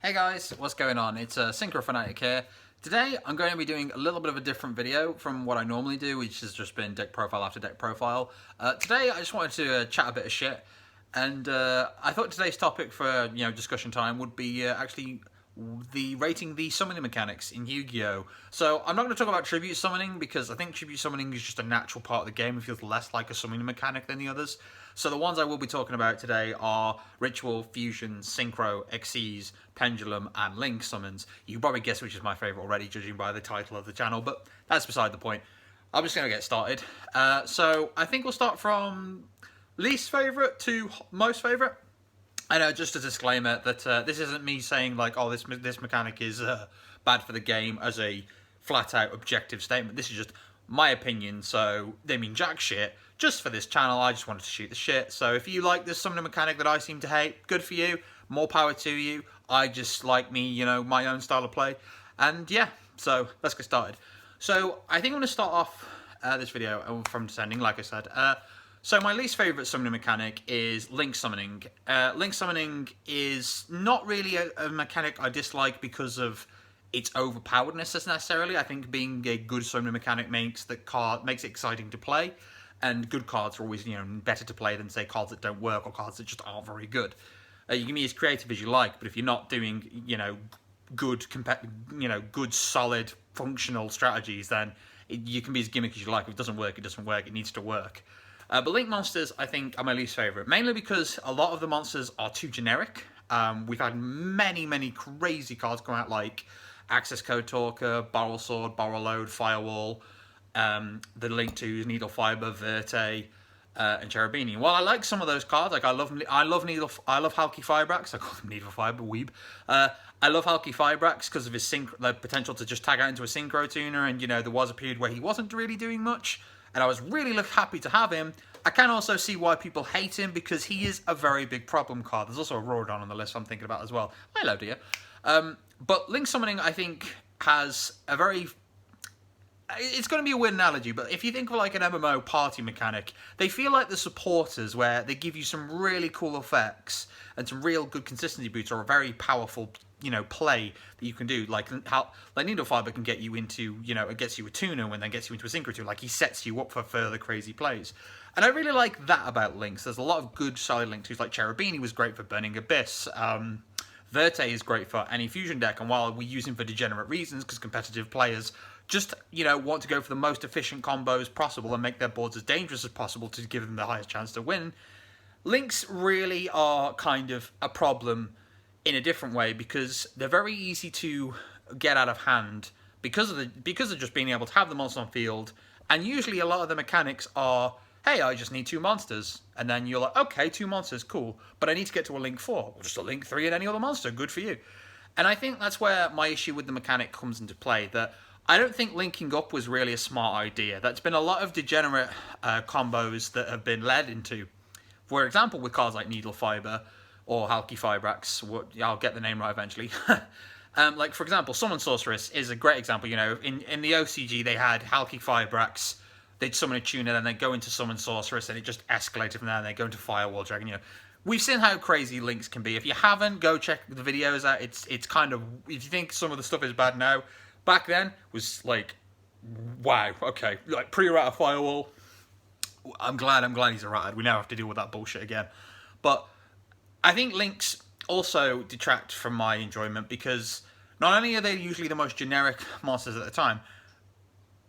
Hey guys, what's going on? It's Synchro Fanatic here. Today I'm going to be doing a little bit of a different video from what I normally do, which has just been deck profile after deck profile. Today I just wanted to chat a bit of shit, and I thought today's topic for discussion time would be actually rating the summoning mechanics in Yu-Gi-Oh! So I'm not going to talk about tribute summoning because I think tribute summoning is just a natural part of the game and feels less like a summoning mechanic than the others. So the ones I will be talking about today are Ritual, Fusion, Synchro, Xyz, Pendulum, and Link summons. You can probably guess which is my favourite already, judging by the title of the channel, but that's beside the point. I'm just going to get started. So I think we'll start from least favourite to most favourite. I know, just a disclaimer that this isn't me saying like, oh, this mechanic is bad for the game as a flat-out objective statement. This is just my opinion, so they mean jack shit. Just for this channel, I just wanted to shoot the shit. So if you like this summoning mechanic that I seem to hate, good for you. More power to you. I just like my own style of play. And yeah, so let's get started. So I think I'm going to start off this video from descending, like I said. So my least favourite summoning mechanic is Link Summoning. Link Summoning is not really a mechanic I dislike because of its overpoweredness necessarily. I think being a good summoning mechanic makes it exciting to play, and good cards are always better to play than say cards that don't work or cards that just aren't very good. You can be as creative as you like, but if you're not doing good solid functional strategies, then you can be as gimmicky as you like. If it doesn't work, it doesn't work. It needs to work. But Link monsters, I think, are my least favourite. Mainly because a lot of the monsters are too generic. We've had many crazy cards come out, like Access Code Talker, Barrel Sword, Barrel Load, Firewall, the Link 2's Needle Fiber, Verte, and Cherubini. While I like some of those cards, like I love Halki Fibrax. I call him Needle Fiber, weeb. I love Halki Fibrax because of his the potential to just tag out into a synchro tuner, and there was a period where he wasn't really doing much. And I was really happy to have him. I can also see why people hate him because he is a very big problem card. There's also a Rhorodon on the list I'm thinking about as well. Hello, dear. But Link Summoning, I think, has a very... It's going to be a weird analogy, but if you think of like an MMO party mechanic, they feel like the supporters where they give you some really cool effects and some real good consistency boosts or a very powerful play that you can do, like Needle Fiber can get you into, it gets you a tuner and then gets you into a synchro tuner, like he sets you up for further crazy plays. And I really like that about Links. There's a lot of good solid Link 2s, like Cherubini was great for Burning Abyss, Verte is great for any fusion deck, and while we use him for degenerate reasons, because competitive players just, want to go for the most efficient combos possible and make their boards as dangerous as possible to give them the highest chance to win, Links really are kind of a problem in a different way because they're very easy to get out of hand because of just being able to have the monster on field, and usually a lot of the mechanics are, hey, I just need 2 monsters, and then you're like, okay, 2 monsters, cool, but I need to get to a Link 4, or just a Link 3 and any other monster, good for you. And I think that's where my issue with the mechanic comes into play, that I don't think linking up was really a smart idea. That's been a lot of degenerate combos that have been led into. For example, with cards like Needle Fiber, or Halki Fibrax, I'll get the name right eventually. Like, for example, Summon Sorceress is a great example. In the OCG, they had Halki Fibrax, they'd summon a tuner, then they'd go into Summon Sorceress, and it just escalated from there, and they'd go into Firewall Dragon. We've seen how crazy Links can be. If you haven't, go check the videos out. It's kind of, if you think some of the stuff is bad now, back then was like, wow, okay, like pre-errata Firewall. I'm glad he's errated. We now have to deal with that bullshit again. But I think Links also detract from my enjoyment because not only are they usually the most generic monsters at the time,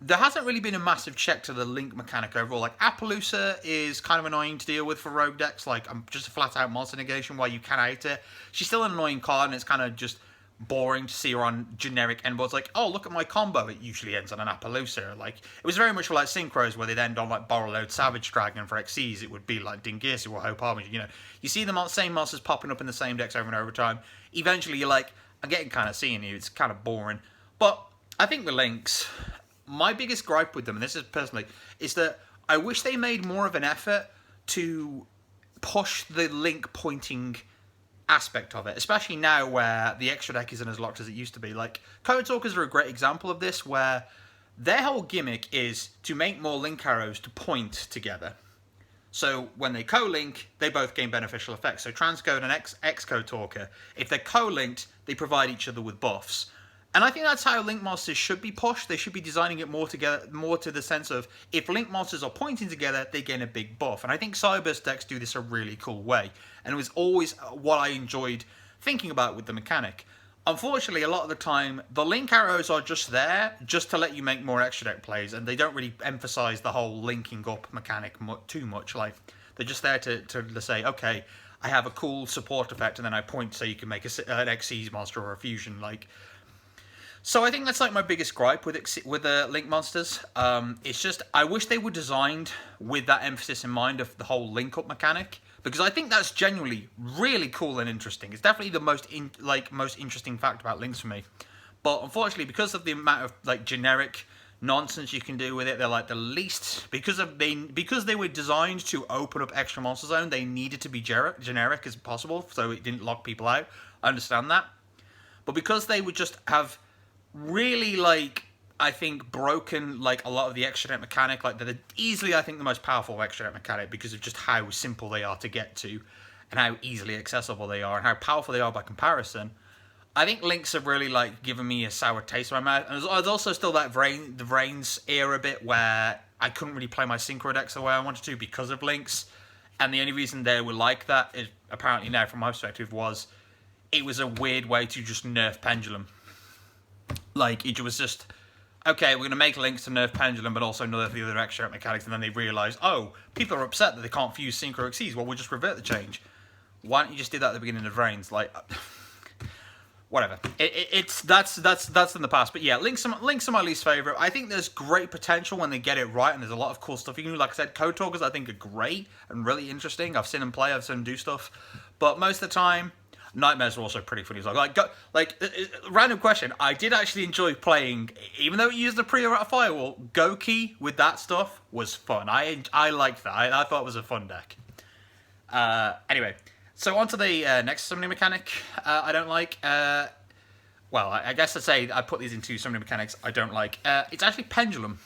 there hasn't really been a massive check to the Link mechanic overall. Like, Appaloosa is kind of annoying to deal with for rogue decks. Like, I'm just a flat-out monster negation where you can hate it. She's still an annoying card, and it's kind of just boring to see her on generic endboards. Like, oh, look at my combo. It usually ends on an Appaloosa. Like, it was very much for, like, Synchros, where they'd end on, like, Barrel Load Savage Dragon. For Xyz, it would be, like, Dingirsu or Hope Harbinger. You see the same monsters popping up in the same decks over and over time. Eventually, you're like, I'm getting kind of seeing you. It's kind of boring. But I think the Links, my biggest gripe with them, and this is personally, is that I wish they made more of an effort to push the Link pointing aspect of it, especially now where the extra deck isn't as locked as it used to be. Like, Code Talkers are a great example of this, where their whole gimmick is to make more Link arrows to point together. So when they co-link, they both gain beneficial effects. So transcode and Xcode Talker, if they're co-linked, they provide each other with buffs. And I think that's how link monsters should be pushed. They should be designing it more together, more to the sense of if link monsters are pointing together, they gain a big buff. And I think Cyberburst decks do this a really cool way. And it was always what I enjoyed thinking about with the mechanic. Unfortunately, a lot of the time, the link arrows are just there just to let you make more extra deck plays, and they don't really emphasize the whole linking up mechanic too much. Like, they're just there to say, okay, I have a cool support effect, and then I point so you can make an Xyz monster or a fusion. Like, so I think that's like my biggest gripe with the link monsters. It's just I wish they were designed with that emphasis in mind of the whole link up mechanic, because I think that's genuinely really cool and interesting. It's definitely the most interesting fact about links for me. But unfortunately, because of the amount of like generic nonsense you can do with it, they're like the least, because they were designed to open up extra monster zone. They needed to be generic as possible, so it didn't lock people out. I understand that, but because they would just have really, like, I think broken like a lot of the extra net mechanic, like they're easily, I think, the most powerful extra net mechanic because of just how simple they are to get to and how easily accessible they are and how powerful they are by comparison. I think links have really like given me a sour taste in my mouth. And there's also still that the Vrains era bit where I couldn't really play my synchro decks the way I wanted to because of links. And the only reason they were like that is apparently now from my perspective was it was a weird way to just nerf Pendulum. Like, it was just, okay, we're going to make links to nerf Pendulum, but also nerf the other extra mechanics, and then they realise, oh, people are upset that they can't fuse Synchro Xyz. Well, we'll just revert the change. Why don't you just do that at the beginning of Vrains? Like, whatever. That's in the past. But yeah, links are my least favourite. I think there's great potential when they get it right, and there's a lot of cool stuff you can do. Like I said, Code Talkers I think are great and really interesting. I've seen them play, I've seen them do stuff. But most of the time, Nightmares are also pretty funny as well. Random question. I did actually enjoy playing, even though it used the pre-errata firewall, Goki with that stuff was fun. I liked that. I thought it was a fun deck. Anyway, so on to the next summoning mechanic I don't like. Well, I guess I'd say I put these into summoning mechanics I don't like. It's actually Pendulum.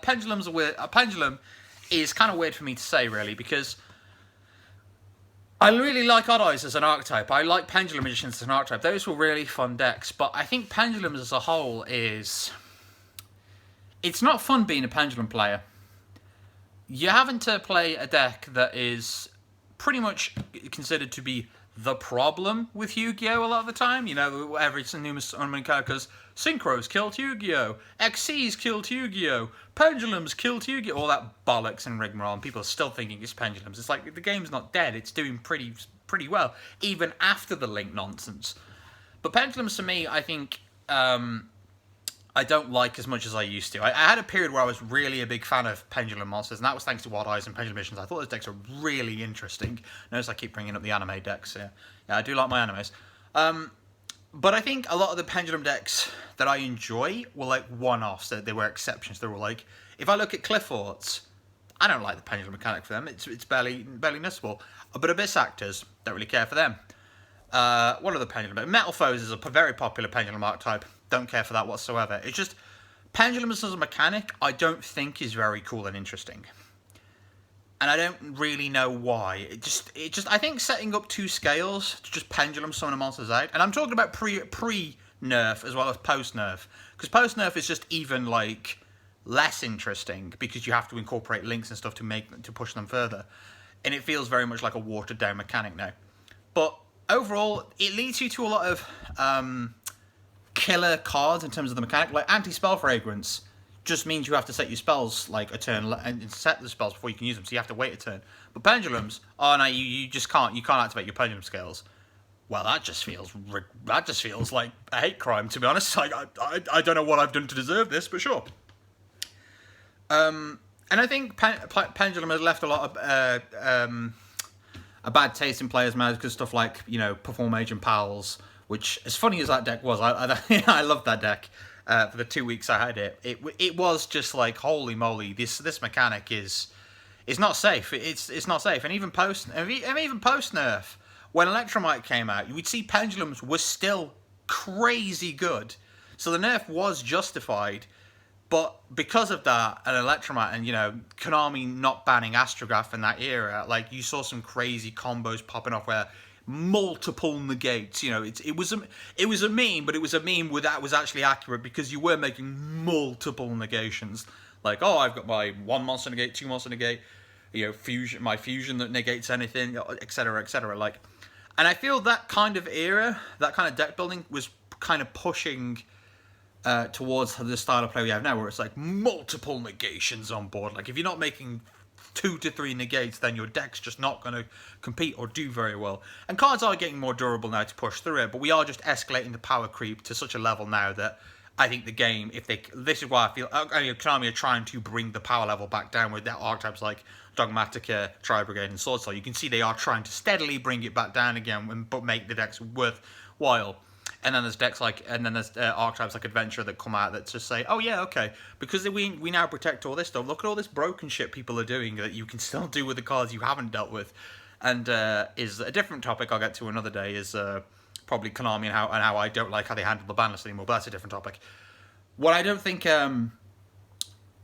Pendulum is kind of weird for me to say, really, because I really like Odd Eyes as an archetype. I like Pendulum Magicians as an archetype. Those were really fun decks. But I think Pendulum as a whole is... It's not fun being a Pendulum player. You're having to play a deck that is pretty much considered to be the problem with Yu-Gi-Oh! A lot of the time. You know, every numerous summoning card goes, Synchros killed Yu-Gi-Oh! Xyz killed Yu-Gi-Oh! Pendulums killed Yu-Gi-Oh! All that bollocks and rigmarole, and people are still thinking it's Pendulums. It's like, the game's not dead. It's doing pretty well, even after the link nonsense. But Pendulums, to me, I think, I don't like as much as I used to. I had a period where I was really a big fan of Pendulum monsters, and that was thanks to Odd Eyes and Pendulum Missions. I thought those decks were really interesting. Notice I keep bringing up the anime decks. Yeah, I do like my animes. But I think a lot of the Pendulum decks that I enjoy were like one-offs. They were exceptions. They were like, if I look at Cliff Forts, I don't like the Pendulum mechanic for them. It's barely noticeable. But Abyss Actors, don't really care for them. What are the Pendulum? Metal Foes is a very popular Pendulum archetype. Don't care for that whatsoever. It's just, Pendulum as a mechanic, I don't think is very cool and interesting. And I don't really know why. It just I think setting up two scales to just Pendulum summon monsters out, and I'm talking about pre-nerf as well as post-nerf, because post-nerf is just even like less interesting because you have to incorporate links and stuff to push them further, and it feels very much like a watered down mechanic now. But overall, it leads you to a lot of killer cards in terms of the mechanic, like Anti-Spell Fragrance. Just means you have to set your spells like a turn and set the spells before you can use them, so you have to wait a turn. But Pendulums, oh no, you just can't. You can't activate your Pendulum scales. Well, that just feels like a hate crime, to be honest. Like I don't know what I've done to deserve this, but sure. And I think Pendulum has left a lot of a bad taste in players' mouths because stuff like, you know, Perform Agent Pals, which, as funny as that deck was, I loved that deck. For the 2 weeks I had it, it was just like, holy moly, this mechanic is not safe. It's not safe. And even post nerf, when Electromite came out, you would see Pendulums was still crazy good. So the nerf was justified, But because of that, and Electromite, and Konami not banning Astrograph in that era, like you saw some crazy combos popping off where multiple negates. It was a meme, but it was a meme that was actually accurate because you were making multiple negations. Like, oh, I've got my 1 monster negate, 2 monster negate, fusion, my fusion that negates anything, etc., etc. Like, and I feel that kind of era, that kind of deck building was kind of pushing towards the style of play we have now, where it's like multiple negations on board. Like, if you're not making 2 to 3 negates, then your deck's just not going to compete or do very well. And cards are getting more durable now to push through it, but we are just escalating the power creep to such a level now that I think the game, this is why I feel Konami are trying to bring the power level back down with their archetypes like Dogmatica, Tri-Brigade, and Swordsoul. You can see they are trying to steadily bring it back down again, but make the decks worthwhile. And then there's archetypes like Adventurer that come out that just say, oh yeah, okay, because we now protect all this stuff. Look at all this broken shit people are doing that you can still do with the cards you haven't dealt with. And is a different topic I'll get to another day, is probably Konami and how I don't like how they handle the ban list anymore, but that's a different topic. What I don't think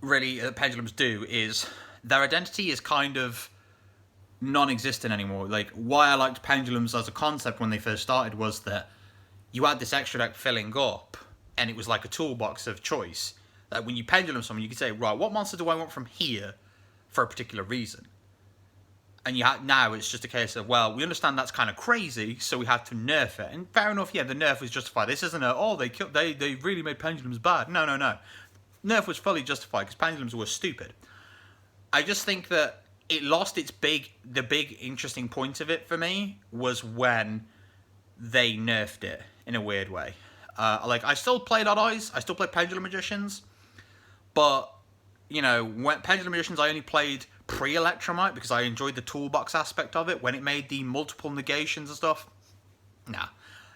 really Pendulums do is their identity is kind of non-existent anymore. Like, why I liked Pendulums as a concept when they first started was that you had this extra deck filling up, and it was like a toolbox of choice. That when you Pendulum someone, you could say, right, what monster do I want from here for a particular reason? And now it's just a case of, well, we understand that's kind of crazy, so we have to nerf it. And fair enough, yeah, the nerf was justified. This isn't they really made Pendulums bad. No. Nerf was fully justified because Pendulums were stupid. I just think that it lost the big interesting point of it for me was when they nerfed it in a weird way. Like, I still played Odd Eyes, I still played Pendulum Magicians, but, when Pendulum Magicians I only played pre-Electromite because I enjoyed the toolbox aspect of it. When it made the multiple negations and stuff, nah.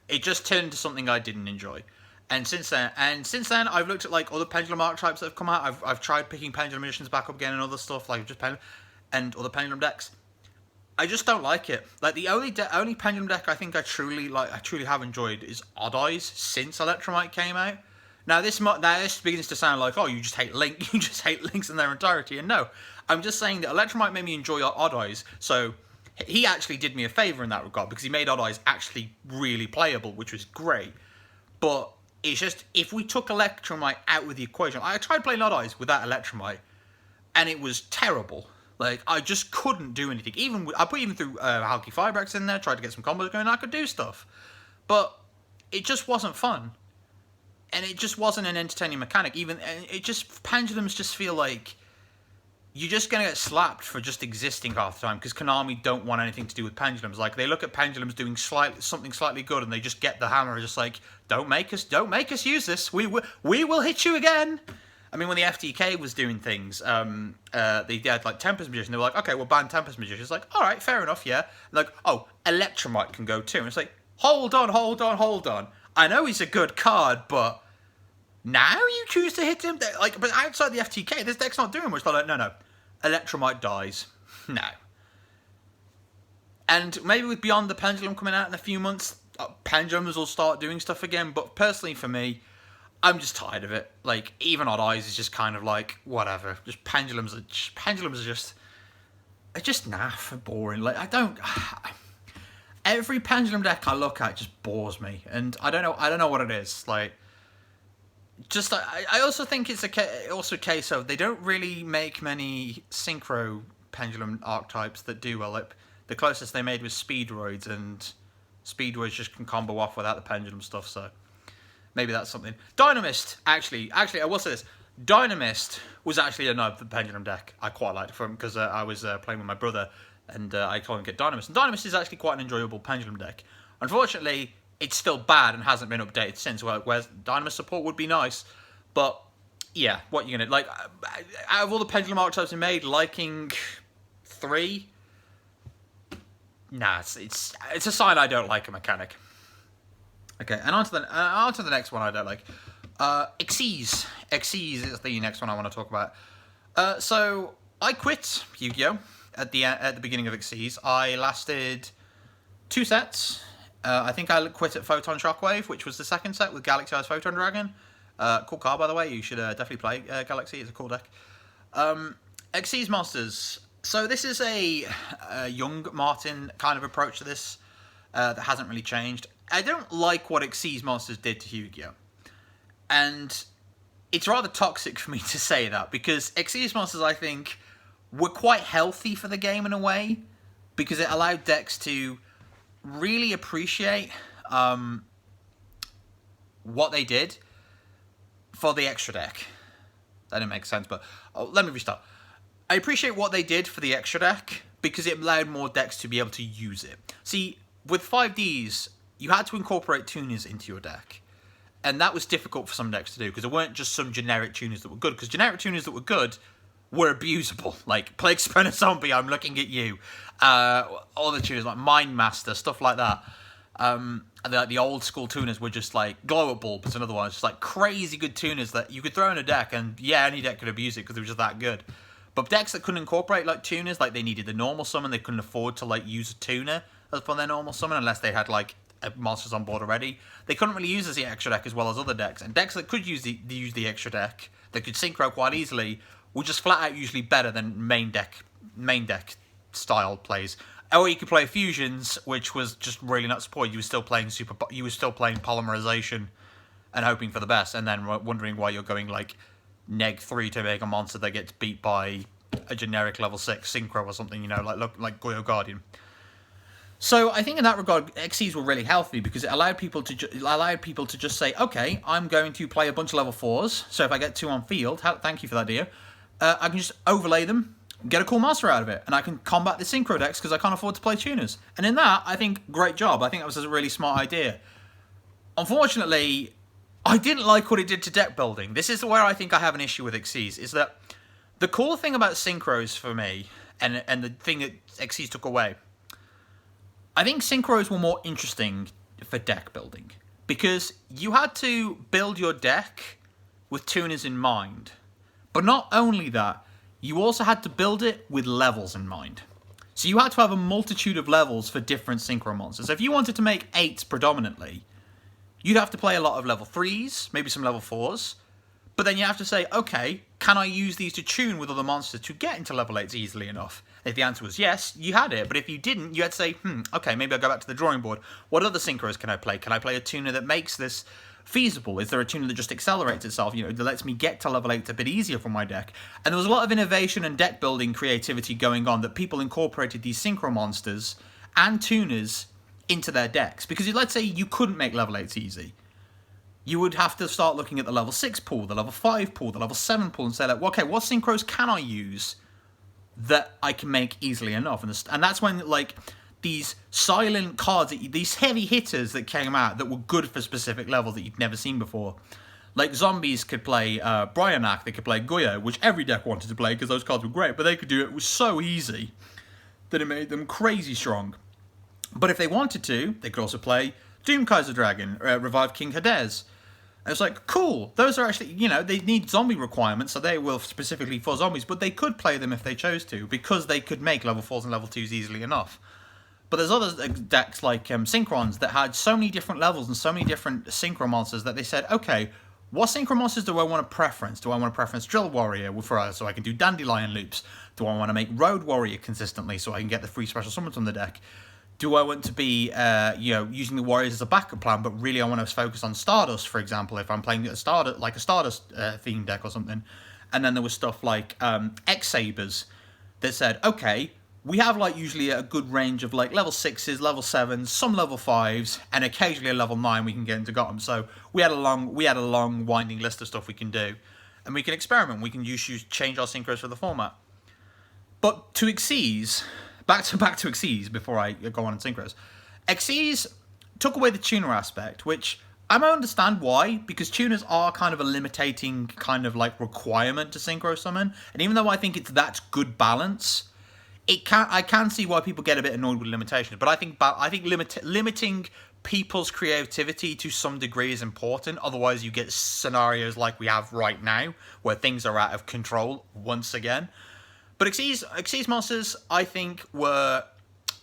It just turned into something I didn't enjoy. And since then, I've looked at, like, other Pendulum archetypes that have come out. I've tried picking Pendulum Magicians back up again and other stuff, like just and other Pendulum decks. I just don't like it. Like, the only Pendulum deck I think I truly have enjoyed is Odd Eyes since Electromite came out. Now this begins to sound like, oh, you just hate Links in their entirety, and no, I'm just saying that Electromite made me enjoy Odd Eyes, so he actually did me a favour in that regard because he made Odd Eyes actually really playable, which was great. But it's just, if we took Electromite out of the equation, I tried playing Odd Eyes without Electromite, and it was terrible. Like, I just couldn't do anything. I put even through Halki Firebrax in there, tried to get some combos going, and I could do stuff. But it just wasn't fun. And it just wasn't an entertaining mechanic. Pendulums just feel like you're just going to get slapped for just existing half the time because Konami don't want anything to do with Pendulums. Like, they look at Pendulums doing something slightly good and they just get the hammer and just like, don't make us use this. We will hit you again. I mean, when the FTK was doing things, they had, like, Tempest Magician. They were like, okay, we'll ban Tempest Magician. It's like, all right, fair enough, yeah. Like, oh, Electromite can go too. And it's like, hold on. I know he's a good card, but now you choose to hit him? Like, but outside the FTK, this deck's not doing much. They're like, no. Electromite dies. No. And maybe with Beyond the Pendulum coming out in a few months, Pendulums will start doing stuff again. But personally, for me, I'm just tired of it. Like, even Odd Eyes is just kind of like, whatever. Just Pendulums are just naff and boring. Like, every Pendulum deck I look at just bores me, and I don't know what it is. Like, just I also think it's also a case of they don't really make many synchro Pendulum archetypes that do well. Like, the closest they made was Speedroids, and Speedroids just can combo off without the Pendulum stuff. So maybe that's something. Dynamist, actually, I will say this. Dynamist was actually another Pendulum deck I quite liked from because I was playing with my brother. And I can't get Dynamist. And Dynamist is actually quite an enjoyable Pendulum deck. Unfortunately, it's still bad and hasn't been updated since, whereas Dynamist support would be nice. But, yeah, what you're going to... Like, out of all the Pendulum archetypes they made, liking 3... Nah, it's a sign I don't like a mechanic. Okay, and on to the next one I don't like. Xyz. Xyz is the next one I want to talk about. So, I quit Yu-Gi-Oh! At the beginning of Xyz. I lasted 2 sets. I think I quit at Photon Shockwave, which was the second set with Galaxy Eyes Photon Dragon. Cool card, by the way. You should definitely play Galaxy. It's a cool deck. Xyz Monsters. So this is a young Martin kind of approach to this that hasn't really changed. I don't like what Xyz Monsters did to Yugioh. And it's rather toxic for me to say that, because Xyz Monsters, I think, were quite healthy for the game in a way, because it allowed decks to really appreciate what they did for the extra deck. That didn't make sense, but let me restart. I appreciate what they did for the extra deck because it allowed more decks to be able to use it. See, with 5Ds, you had to incorporate tuners into your deck. And that was difficult for some decks to do, because there weren't just some generic tuners that were good. Because generic tuners that were good were abusable. Like, Plague Spinner Zombie, I'm looking at you. All the tuners, like Mind Master, stuff like that. The old school tuners were just like, Glow Up Bulb is another one. It's just like crazy good tuners that you could throw in a deck, and yeah, any deck could abuse it because they were just that good. But decks that couldn't incorporate like tuners, like they needed the normal summon, they couldn't afford to like use a tuner for their normal summon unless they had like monsters on board already. They couldn't really use the extra deck as well as other decks, and decks that could use the extra deck, that could synchro quite easily, were just flat out usually better than main deck style plays. Or you could play fusions, which was just really not supported. You were still playing polymerization and hoping for the best, and then wondering why you're going like -3 to make a monster that gets beat by a generic level 6 synchro or something, you know, like Goyo Guardian. So I think in that regard, Xyz were really healthy because it allowed people to just say, okay, I'm going to play a bunch of level 4s. So if I get 2 on field, thank you for that, dear. I can just overlay them, get a cool monster out of it, and I can combat the synchro decks because I can't afford to play tuners. And in that, I think, great job. I think that was a really smart idea. Unfortunately, I didn't like what it did to deck building. This is where I think I have an issue with Xyz, is that the cool thing about synchros for me, and the thing that Xyz took away, I think synchros were more interesting for deck building, because you had to build your deck with tuners in mind. But not only that, you also had to build it with levels in mind. So you had to have a multitude of levels for different synchro monsters. So if you wanted to make 8s predominantly, you'd have to play a lot of level 3s, maybe some level 4s. But then you have to say, okay, can I use these to tune with other monsters to get into level 8s easily enough? If the answer was yes, you had it. But if you didn't, you had to say, okay, maybe I'll go back to the drawing board. What other synchros can I play? Can I play a tuner that makes this feasible? Is there a tuner that just accelerates itself, you know, that lets me get to level 8 a bit easier from my deck? And there was a lot of innovation and deck building creativity going on, that people incorporated these synchro monsters and tuners into their decks. Because let's say you couldn't make level 8s easy. You would have to start looking at the level 6 pool, the level 5 pool, the level 7 pool, and say, like, okay, what synchros can I use that I can make easily enough? And that's when, like, these silent cards, these heavy hitters that came out that were good for specific levels that you'd never seen before. Like, zombies could play Bryonak, they could play Yugioh, which every deck wanted to play because those cards were great, but they could do it. It was so easy that it made them crazy strong. But if they wanted to, they could also play Doom Kaiser Dragon, Revive King Hades. And it's like, cool, those are actually, you know, they need zombie requirements, so they will specifically for zombies, but they could play them if they chose to, because they could make level 4s and level 2s easily enough. But there's other decks like Synchrons that had so many different levels and so many different synchro monsters that they said, okay, what synchro monsters do I want to preference? Do I want to preference Drill Warrior so I can do Dandelion loops? Do I want to make Road Warrior consistently so I can get the free special summons on the deck? Do I want to be, you know, using the Warriors as a backup plan, but really I want to focus on Stardust, for example, if I'm playing a Stardust themed deck or something? And then there was stuff like X-Sabers that said, okay, we have like usually a good range of like level 6s, level 7s, some level 5s, and occasionally a level 9 we can get into Gotham. So we had a long winding list of stuff we can do, and we can experiment. We can change our synchros for the format. But to Xyz, back to Xyz before I go on and synchros. Xyz took away the tuner aspect, which I might understand why, because tuners are kind of a limiting kind of like requirement to synchro summon, and even though I think that's good balance, I can see why people get a bit annoyed with limitations. But I think limiting people's creativity to some degree is important. Otherwise, you get scenarios like we have right now, where things are out of control once again. But Xyz monsters, I think, were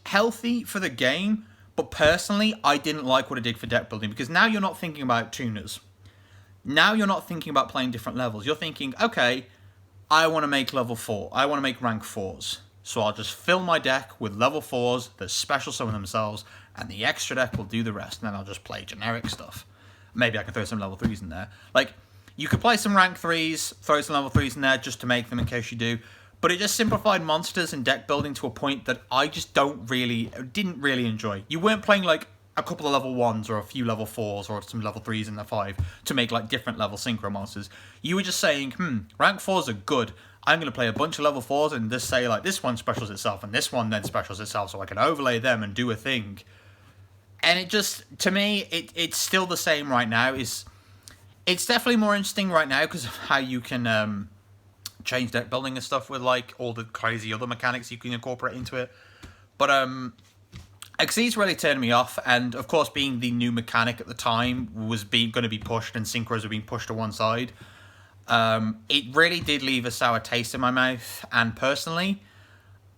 healthy for the game, but personally, I didn't like what it did for deck building, because now you're not thinking about tuners. now you're not thinking about playing different levels. You're thinking, okay, I want to make level 4. I want to make rank 4s. So I'll just fill my deck with level 4s that special summon themselves, and the extra deck will do the rest, and then I'll just play generic stuff. Maybe I can throw some level 3s in there. Like, you could play some rank 3s, throw some level 3s in there just to make them in case you do, but it just simplified monsters and deck building to a point that I just didn't really enjoy. You weren't playing like a couple of level 1s or a few level 4s or some level 3s and a 5 to make like different level synchro monsters. You were just saying, rank 4s are good. I'm going to play a bunch of level 4s and just say like this one specials itself and this one then specials itself so I can overlay them and do a thing. And it just, to me, it's still the same right now. It's definitely more interesting right now because of how you can change deck building and stuff with like all the crazy other mechanics you can incorporate into it. But Xyz really turned me off, and of course being the new mechanic at the time was going to be pushed and synchros were being pushed to one side. It really did leave a sour taste in my mouth, and personally,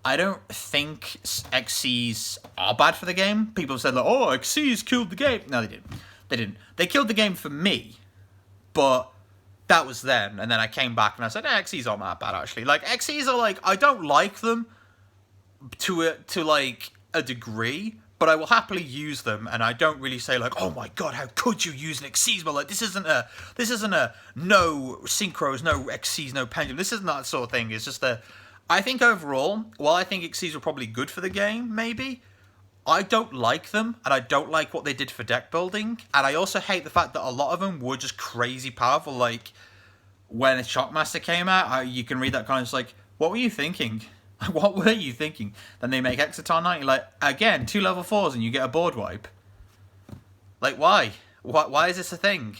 I don't think Xyz are bad for the game. People have said like, oh, Xyz killed the game. No, they didn't. They didn't. They killed the game for me, but that was then. And then I came back and I said, Xyz aren't that bad actually. Like Xyz are like, I don't like them to like a degree, but I will happily use them, and I don't really say like, oh my god, how could you use an Xyz? But like, this isn't a no synchros, no Xyz, no pendulum. This isn't that sort of thing. It's just I think overall, while I think Xyz were probably good for the game, maybe, I don't like them, and I don't like what they did for deck building, and I also hate the fact that a lot of them were just crazy powerful. Like when Shockmaster came out, you can read that kind of just like, what were you thinking? What were you thinking? Then they make Exciton Knight, you're like, again, 2 level 4s and you get a board wipe. Like, why? Why is this a thing?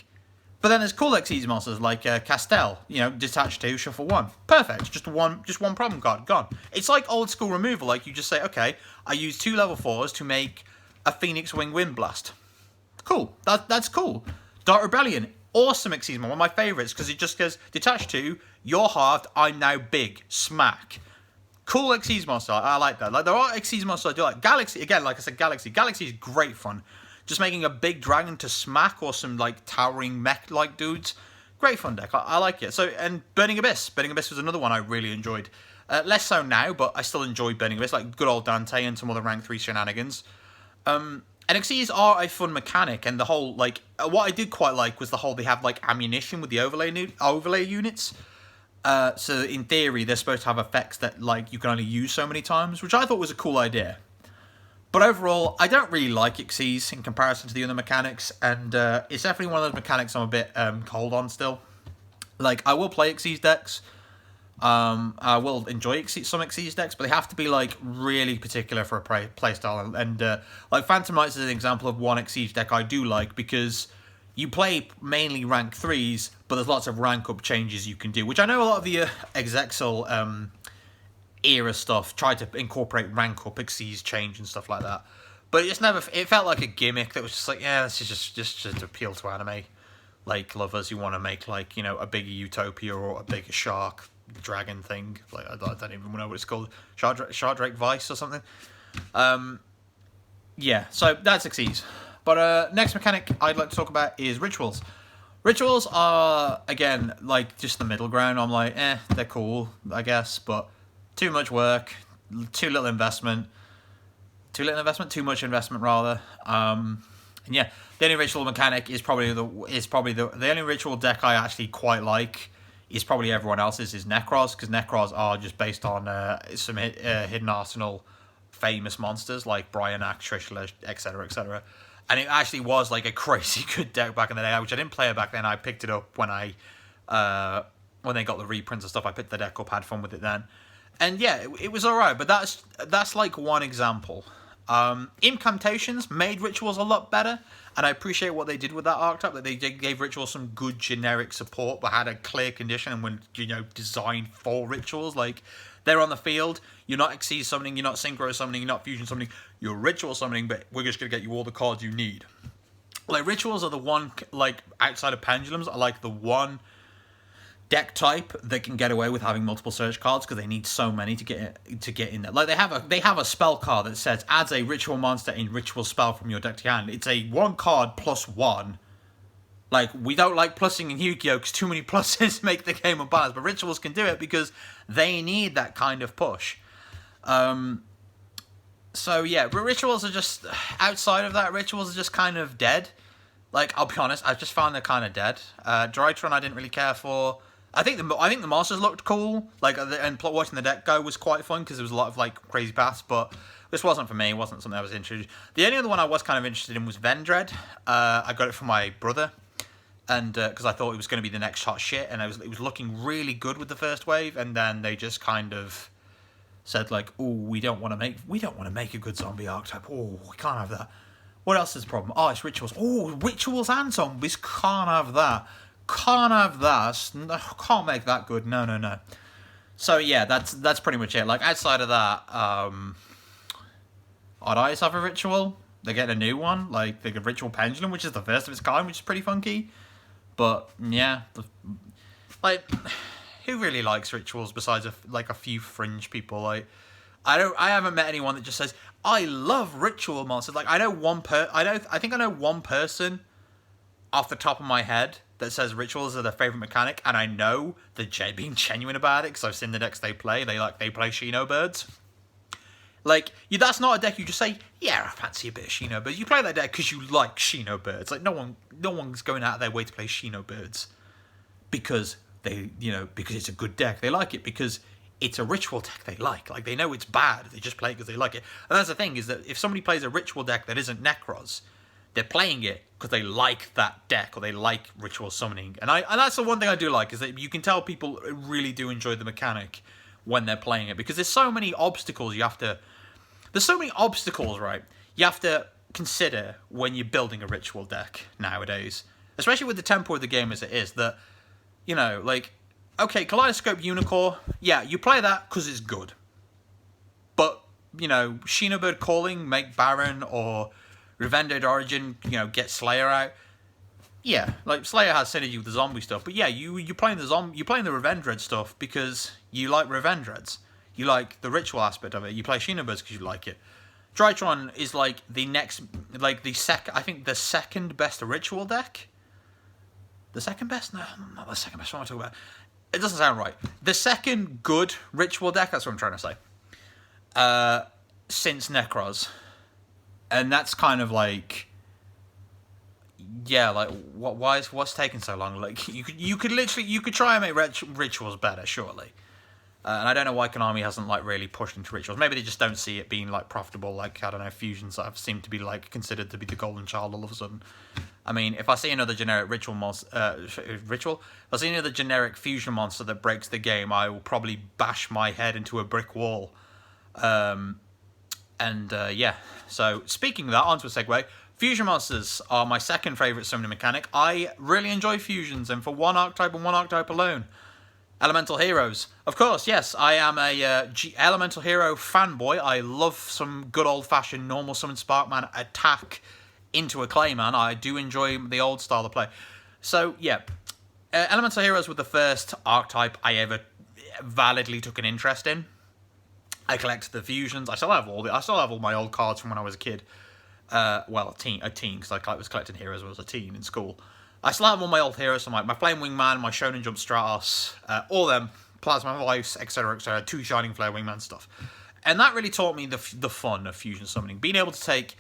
But then there's cool Xyz monsters like Castel, detach 2, shuffle 1. Perfect, just one problem card, gone. It's like old school removal, like you just say, okay, I use 2 level 4s to make a Phoenix Wing Wind Blast. Cool, that's cool. Dark Rebellion, awesome Xyz mon, one of my favourites, because it just goes, detach 2, you're halved, I'm now big, smack. Cool Xyz monster, I like that. Like there are Xyz monsters I do like. Galaxy, again, like I said, Galaxy is great fun. Just making a big dragon to smack or some like towering mech-like dudes. Great fun deck, I like it. So, and Burning Abyss. Burning Abyss was another one I really enjoyed. Less so now, but I still enjoy Burning Abyss, like good old Dante and some other rank 3 shenanigans. And Xyz are a fun mechanic, and the whole, like, what I did quite like was the whole, they have like ammunition with the overlay units. So in theory, they're supposed to have effects that like you can only use so many times, which I thought was a cool idea. But overall, I don't really like Xyz in comparison to the other mechanics, and it's definitely one of those mechanics I'm a bit cold on still. Like, I will play Xyz decks. I will enjoy some Xyz decks, but they have to be like really particular for a playstyle. And like Phantom Knights is an example of one Xyz deck I do like, because you play mainly rank 3s, but there's lots of rank up changes you can do, which I know a lot of the Exexel era stuff tried to incorporate rank up Xyz change and stuff like that. But it felt like a gimmick that was just like, yeah, this is just to appeal to anime like lovers who want to make like, a bigger Utopia or a bigger shark dragon thing. Like I don't even know what it's called, Shardrake Vice or something. Yeah, so that's Xyz. But next mechanic I'd like to talk about is rituals. Rituals are, again, like just the middle ground. I'm like, they're cool, I guess, but too much work, too much investment rather. And yeah, the only ritual mechanic is probably the only ritual deck I actually quite like. Is probably everyone else's is Necros, because Necros are just based on some Hidden Arsenal famous monsters like Bryonak, Trishula, etc., etc. And it actually was like a crazy good deck back in the day, which I didn't play it back then. I picked it up when when they got the reprints and stuff. I picked the deck up, had fun with it then. And yeah, it was alright, but that's like one example. Incantations made Rituals a lot better, and I appreciate what they did with that archetype, that they gave Rituals some good generic support, but had a clear condition and when designed for Rituals. Like, they're on the field, you're not Xyz summoning, you're not Synchro summoning, you're not Fusion summoning, you're Ritual summoning, but we're just going to get you all the cards you need. Like, Rituals are the one, like, outside of Pendulums, are like the one deck type that can get away with having multiple search cards, because they need so many to get in there. Like, they have a spell card that says adds a ritual monster in ritual spell from your deck to hand. It's a 1 card plus 1 Like, we don't like plussing in Yu-Gi-Oh! Because too many pluses make the game unbalanced. But Rituals can do it because they need that kind of push. So, yeah, but Rituals are just... Outside of that, Rituals are just kind of dead. Like, I'll be honest, I just found they're kind of dead. Drytron I didn't really care for. I think the monsters looked cool. Like, and watching the deck go was quite fun because there was a lot of, like, crazy paths. But this wasn't for me. It wasn't something I was interested in. The only other one I was kind of interested in was Vendread. I got it from my brother. And because I thought it was going to be the next hot shit, and it was looking really good with the first wave, and then they just kind of said like, "Oh, we don't want to make a good zombie archetype. Oh, we can't have that. What else is the problem? Oh, it's rituals. Oh, rituals and zombies. Can't have that. Can't have that. Can't make that good. No, no, no." So yeah, that's pretty much it. Like outside of that, Odd Eyes have a ritual. They're getting a new one, like the Ritual Pendulum, which is the first of its kind, which is pretty funky. But yeah, like, who really likes rituals besides a few fringe people? Like, I haven't met anyone that just says I love ritual monsters. Like, I think I know one person off the top of my head that says rituals are their favorite mechanic, and I know they're being genuine about it because I've seen the decks they play. They play Shino Birds. Like, that's not a deck you just say, yeah, I fancy a bit of Shino Birds. You play that deck because you like Shino Birds. Like, no one's going out of their way to play Shino Birds because because it's a good deck. They like it because it's a ritual deck they like. Like, they know it's bad. They just play it because they like it. And that's the thing, is that if somebody plays a ritual deck that isn't Necros, they're playing it because they like that deck or they like ritual summoning. And that's the one thing I do like, is that you can tell people really do enjoy the mechanic when they're playing it, because there's so many obstacles right, you have to consider when you're building a ritual deck nowadays, especially with the tempo of the game as it is, that, like, okay, Kaleidoscope Unicorn, yeah, you play that because it's good, but, Shinobird Calling, make Baron, or Revended Origin, get Slayer out. Yeah, like, Slayer has synergy with the zombie stuff, but yeah, you're playing the Revendred stuff because you like Revendreds. You like the ritual aspect of it. You play Shinobirds because you like it. Drytron is like I think the second best ritual deck. The second best? No, not the second best. What am I talking about? It doesn't sound right. The second good ritual deck, that's what I'm trying to say. Since Necros. And that's kind of like, yeah, like, what's taking so long? Like, you could try and make rituals better, surely. And I don't know why Konami hasn't, like, really pushed into rituals. Maybe they just don't see it being, like, profitable. Like, I don't know, fusions that have seemed to be, like, considered to be the golden child all of a sudden. I mean, if I see another generic if I see another generic fusion monster that breaks the game, I will probably bash my head into a brick wall. Yeah. So, speaking of that, onto a segue. Fusion monsters are my second favourite summoning mechanic. I really enjoy fusions, and for one archetype and one archetype alone. Elemental Heroes. Of course, yes, I am a Elemental Hero fanboy. I love some good old-fashioned normal summon Sparkman attack into a Clayman. I do enjoy the old style of play. So, yeah, Elemental Heroes were the first archetype I ever validly took an interest in. I collected the fusions. I still have all my old cards from when I was a kid. A teen, because I was collecting heroes when I was a teen in school. I still have all my old heroes, so my Flame Wingman, my Shonen Jump Stratos, all them, Plasma Voice, etc., 2 Shining Flare Wingman stuff. And that really taught me the fun of fusion summoning. Being able to take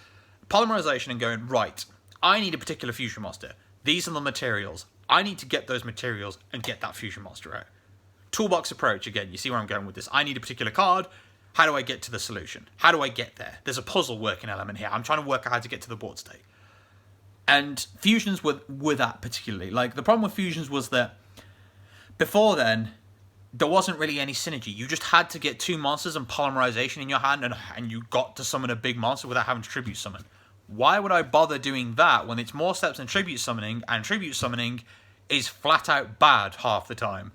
polymerization and going, right, I need a particular fusion monster. These are the materials. I need to get those materials and get that fusion monster out. Toolbox approach, again, you see where I'm going with this. I need a particular card. How do I get to the solution? How do I get there? There's a puzzle working element here. I'm trying to work out how to get to the board state. And fusions were that particularly. Like, the problem with fusions was that before then, there wasn't really any synergy. You just had to get 2 monsters and polymerization in your hand, and you got to summon a big monster without having to tribute summon. Why would I bother doing that when it's more steps than tribute summoning, and tribute summoning is flat out bad half the time?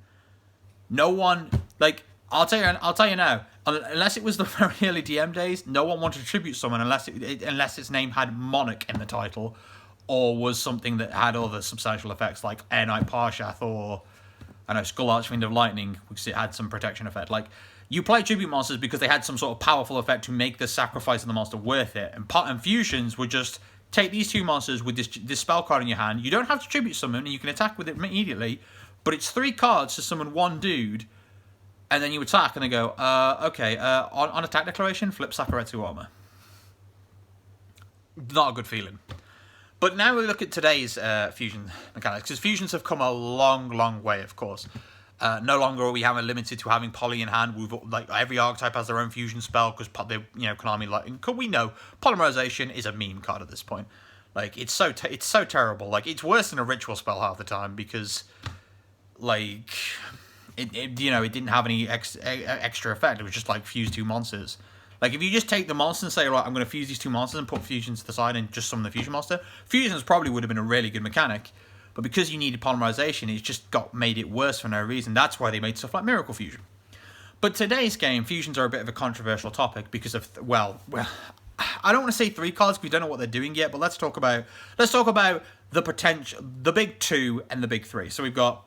No one, like, I'll tell you now, unless it was the very early DM days, no one wanted to tribute summon unless its name had Monarch in the title, or was something that had other substantial effects like Air Knight Parshath, or I know Skull Archfiend of Lightning, because it had some protection effect. Like, you play tribute monsters because they had some sort of powerful effect to make the sacrifice of the monster worth it, and fusions were just take these 2 monsters with this spell card in your hand. You don't have to tribute summon, and you can attack with it immediately. But it's 3 cards to summon 1 dude, and then you attack, and they go, okay, on attack declaration, flip Sakuretsu armor. Not a good feeling. But now we look at today's fusion mechanics, because fusions have come a long, long way, of course. No longer are we limited to having poly in hand. Like every archetype has their own fusion spell because Konami we know polymerization is a meme card at this point. Like it's so terrible. Like it's worse than a ritual spell half the time because like it didn't have any extra effect. It was just like fuse 2 monsters. Like if you just take the monster and say, right, I'm going to fuse these 2 monsters and put fusions to the side and just summon the fusion monster, fusions probably would have been a really good mechanic. But because you needed polymerization, it's just made it worse for no reason. That's why they made stuff like Miracle Fusion. But today's game, fusions are a bit of a controversial topic because of, well, I don't want to say 3 cards because we don't know what they're doing yet, but let's talk about the potential, the big 2 and the big 3. So we've got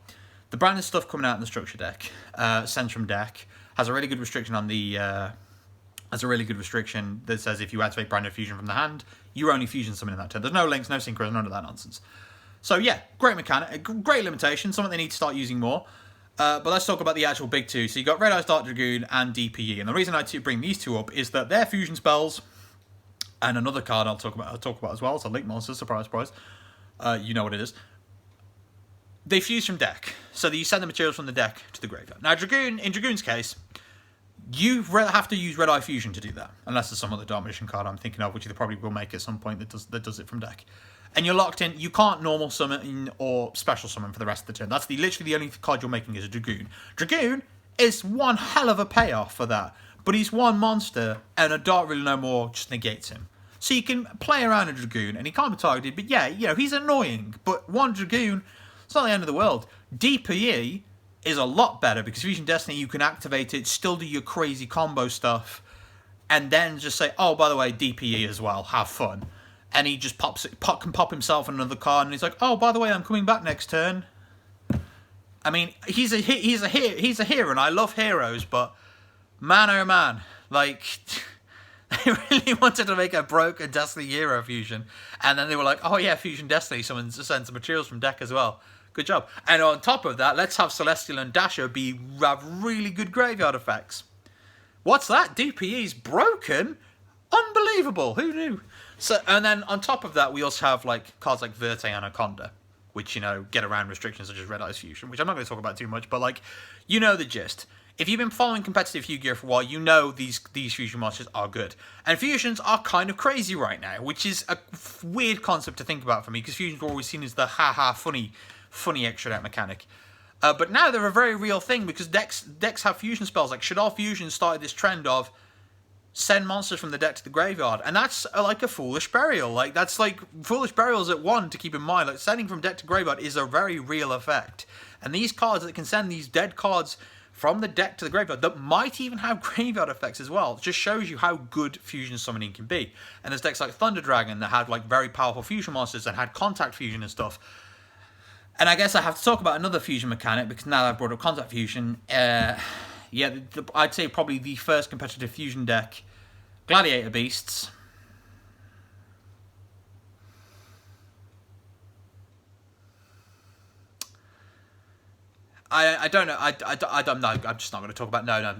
the brand new stuff coming out in the structure deck. Centrum deck has a really good restriction on the, that says if you activate brand new fusion from the hand, you only fusion summon in that turn. There's no links, no synchros, none of that nonsense. So yeah, great mechanic, great limitation, something they need to start using more. But let's talk about the actual big 2. So you got Red Eyes Dark Dragoon and DPE, and the reason I bring these 2 up is that their fusion spells, and another card I'll talk about as well. So Link Monster, surprise, surprise. You know what it is. They fuse from deck, so that you send the materials from the deck to the graveyard. Now in Dragoon's case, you have to use Red Eye Fusion to do that, unless there's some other Dark Magician card I'm thinking of, which they probably will make at some point that does it from deck. And you're locked in. You can't normal summon or special summon for the rest of the turn. That's literally the only card you're making is a Dragoon. Dragoon is one hell of a payoff for that. But he's 1 monster, and a Dark Ruler No More just negates him. So you can play around a Dragoon, and he can't be targeted. But yeah, he's annoying. But 1 Dragoon, it's not the end of the world. DPE is a lot better because Fusion Destiny, you can activate it, still do your crazy combo stuff, and then just say, oh, by the way, DPE as well. Have fun. And he just can pop himself in another card, and he's like, "Oh, by the way, I'm coming back next turn." I mean, he's a hero, and I love heroes, but man, oh man, like they really wanted to make a broken Destiny hero fusion, and then they were like, "Oh yeah, Fusion Destiny, someone sends some materials from deck as well." Good job. And on top of that, let's have Celestial and Dasher have really good graveyard effects. What's that? DPE's broken? Unbelievable. Who knew? So, and then on top of that, we also have like cards like Verte Anaconda, which, get around restrictions such as Red Eyes Fusion, which I'm not going to talk about too much, but like, you know the gist. If you've been following competitive Yu-Gi-Oh for a while, you know these fusion monsters are good. And fusions are kind of crazy right now, which is a weird concept to think about for me, because fusions were always seen as the ha-ha funny extra deck mechanic. But now they're a very real thing, because decks have fusion spells. Like Shaddoll Fusion started this trend of send monsters from the deck to the graveyard, and that's like a Foolish Burial. Like that's like Foolish Burial's at 1 to keep in mind. Like sending from deck to graveyard is a very real effect, and these cards that can send these dead cards from the deck to the graveyard that might even have graveyard effects as well, just shows you how good fusion summoning can be. And there's decks like Thunder Dragon that had like very powerful fusion monsters and had contact fusion and stuff. And I guess I have to talk about another fusion mechanic, because now that I've brought up contact fusion, yeah, I'd say probably the first competitive fusion deck, Gladiator Beasts. I don't know. I don't know. I'm just not going to talk about. No.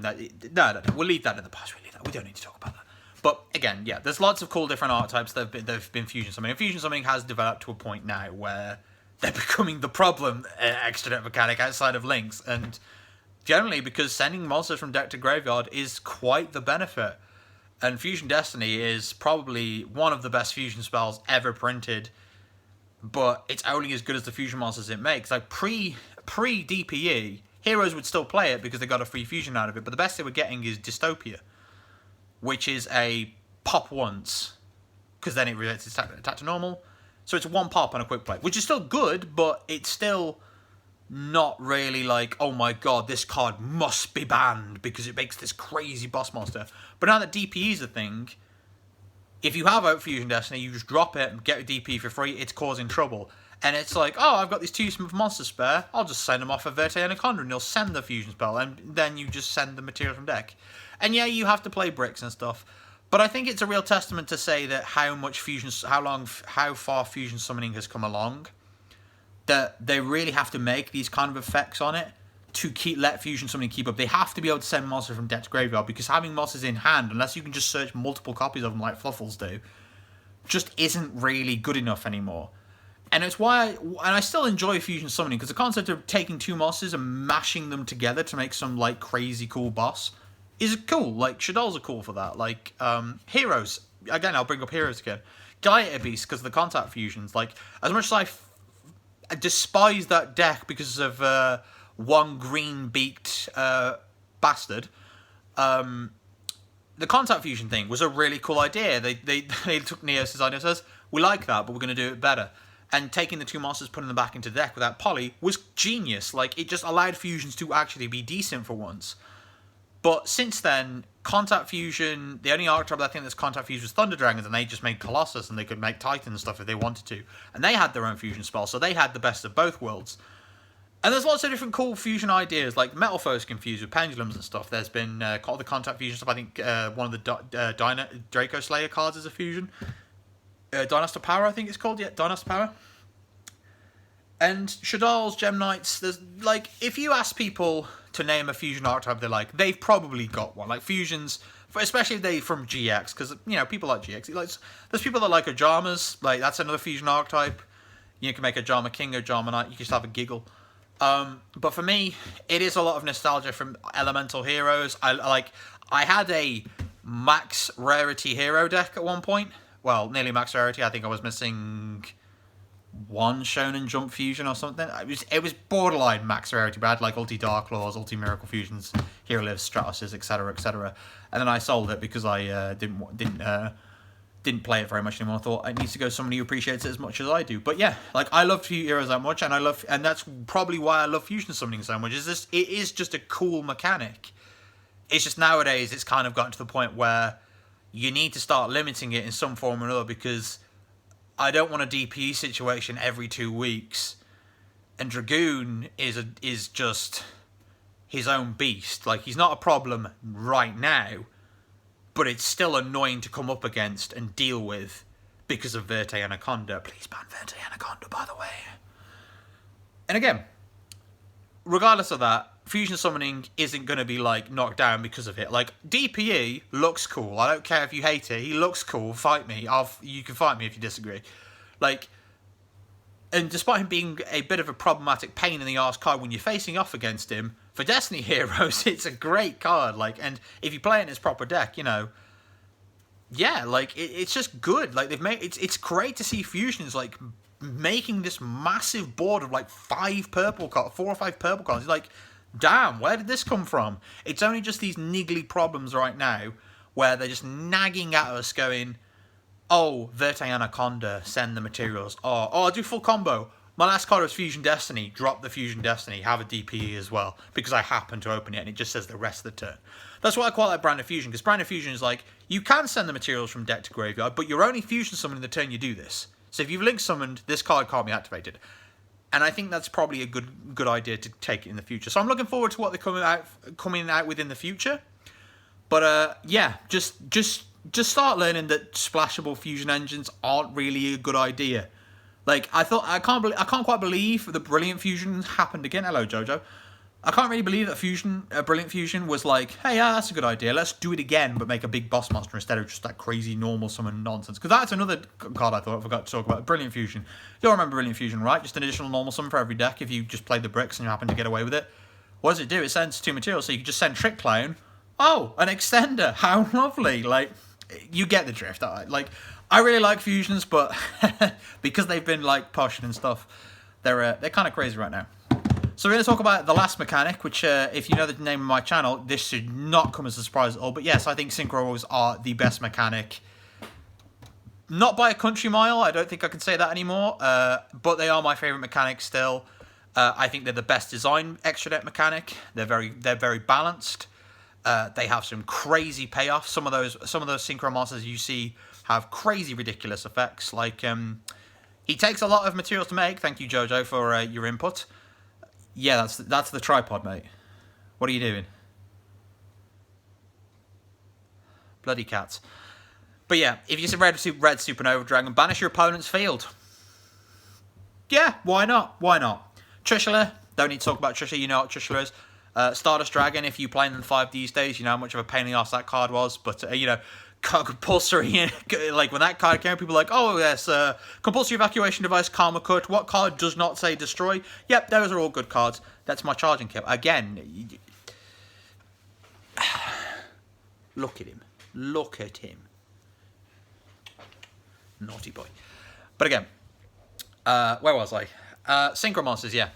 We'll leave that in the past. We don't need to talk about that. But again, yeah, there's lots of cool different archetypes that have been fusion summoning. And fusion summoning has developed to a point now where they're becoming the problem extra deck mechanic outside of links, and generally because sending monsters from deck to graveyard is quite the benefit. And Fusion Destiny is probably one of the best fusion spells ever printed, but it's only as good as the fusion monsters it makes. Like pre-DPE, heroes would still play it because they got a free fusion out of it, but the best they were getting is Dystopia, which is a pop once, because then it relates its attack to normal. So it's 1 pop and a quick play, which is still good, but it's still not really like, oh my god, this card must be banned because it makes this crazy boss monster. But now that DPE is a thing, if you have out Fusion Destiny, you just drop it and get a DP for free, it's causing trouble. And it's like, oh, I've got these 2 monsters spare, I'll just send them off a Verte Anaconda and you'll send the fusion spell, and then you just send the material from deck. And yeah, you have to play bricks and stuff, But I think it's a real testament to say that how far fusion summoning has come along, that they really have to make these kind of effects on it to let fusion summoning keep up. They have to be able to send monsters from deck to graveyard, because having monsters in hand, unless you can just search multiple copies of them like Fluffles do, just isn't really good enough anymore. And it's why I still enjoy fusion summoning, because the concept of taking two monsters and mashing them together to make some like crazy cool boss is cool. Like, Shaddolls are cool for that. Like, Heroes. Again, I'll bring up Heroes again. Gladiator Beast, because of the contact fusions. Like, as much as I despise that deck because of one green-beaked bastard, the contact fusion thing was a really cool idea. They took Neos' design and says, we like that, but we're going to do it better. And taking the two monsters, putting them back into the deck without poly was genius. Like, it just allowed fusions to actually be decent for once. But since then, Contact Fusion, the only archetype I think that's Contact Fusion was Thunder Dragons, and they just made Colossus, and they could make Titan and stuff if they wanted to. And they had their own fusion spell, so they had the best of both worlds. And there's lots of different cool fusion ideas, like Metal Foes can fuse with pendulums and stuff. There's been the Contact Fusion stuff. I think one of the Draco Slayer cards is a fusion. Dynasty Power, I think it's called. Yeah, Dynasty Power. And Shaddolls, Gem Knights, there's, like, if you ask people to name a fusion archetype they like, they've probably got one. Like, fusions, especially if they're from GX, because, you know, people like GX. There's people that like Ojamas, like, that's another fusion archetype. You can make a Ojama King or Ojama Knight, you can just have a giggle. But for me, it is a lot of nostalgia from Elemental Heroes. I had a max rarity hero deck at one point. Well, nearly max rarity. I think I was missing one Shonen Jump fusion or something. It was borderline max rarity, but I had like Ulti Dark Claws, Ulti Miracle Fusions, Hero Lives, Stratuses, etc., etc. And then I sold it because I didn't play it very much anymore. I thought it needs to go to somebody who appreciates it as much as I do. But yeah, like, I love heroes that much, and that's probably why I love fusion summoning so much. It is just a cool mechanic. It's just nowadays it's kind of gotten to the point where you need to start limiting it in some form or another, because I don't want a DPE situation every 2 weeks, and Dragoon is just his own beast. Like, he's not a problem right now, but it's still annoying to come up against and deal with because of Verte Anaconda. Please ban Verte Anaconda, by the way. And again, regardless of that, fusion summoning isn't going to be, like, knocked down because of it. Like, DPE looks cool. I don't care if you hate it. He looks cool. Fight me. You can fight me if you disagree. Like, and despite him being a bit of a problematic pain in the arse card when you're facing off against him, for Destiny Heroes, it's a great card. Like, and if you play it in its proper deck, you know, yeah, like, it's just good. Like, it's great to see fusions, like, making this massive board of, like, 4 or 5 purple cards. Like, damn, where did this come from? It's only just these niggly problems right now where they're just nagging at us going, oh, Verte Anaconda, send the materials. Oh, I'll do full combo. My last card was Fusion Destiny. Drop the Fusion Destiny. Have a DPE as well, because I happen to open it and it just says the rest of the turn. That's why I quite like Brand of Fusion, because Brand of Fusion is like, you can send the materials from deck to graveyard, but you're only fusion summoning the turn you do this. So if you've link summoned, this card can't be activated. And I think that's probably a good idea to take it in the future. So I'm looking forward to what they're coming out with in the future. But yeah, just start learning that splashable fusion engines aren't really a good idea. Like, I can't quite believe the Brilliant Fusion happened again. Hello, Jojo. I can't really believe that Brilliant Fusion was like, hey, yeah, that's a good idea. Let's do it again, but make a big boss monster instead of just that crazy normal summon nonsense. Because that's another card I forgot to talk about. Brilliant Fusion. You'll remember Brilliant Fusion, right? Just an additional normal summon for every deck if you just play the bricks and you happen to get away with it. What does it do? It sends 2 materials, so you can just send Trick Clown. Oh, an extender. How lovely. Like, you get the drift. Like, I really like fusions, but because they've been, like, pushed and stuff, they're kind of crazy right now. So we're going to talk about the last mechanic, which, if you know the name of my channel, this should not come as a surprise at all. But yes, I think synchros are the best mechanic. Not by a country mile, I don't think I can say that anymore. But they are my favourite mechanic still. I think they're the best design extra deck mechanic. They're very balanced. They have some crazy payoffs. Some of those synchro monsters you see have crazy ridiculous effects. Like, he takes a lot of materials to make. Thank you, Jojo, for your input. Yeah, that's the tripod, mate. What are you doing? Bloody cats. But yeah, if you see Red Supernova Dragon, banish your opponent's field. Yeah, why not? Why not? Trishula, don't need to talk about Trishula, you know what Trishula is. Stardust Dragon, if you play in 5 these days, you know how much of a pain in the arse that card was. But, you know, compulsory, like when that card came, people were like, oh, yes, compulsory evacuation device, Karma Cut. What card does not say destroy? Yep, those are all good cards. That's my charging kit. Again, look at him. Look at him. Naughty boy. But again, where was I? Synchro Monsters, yeah.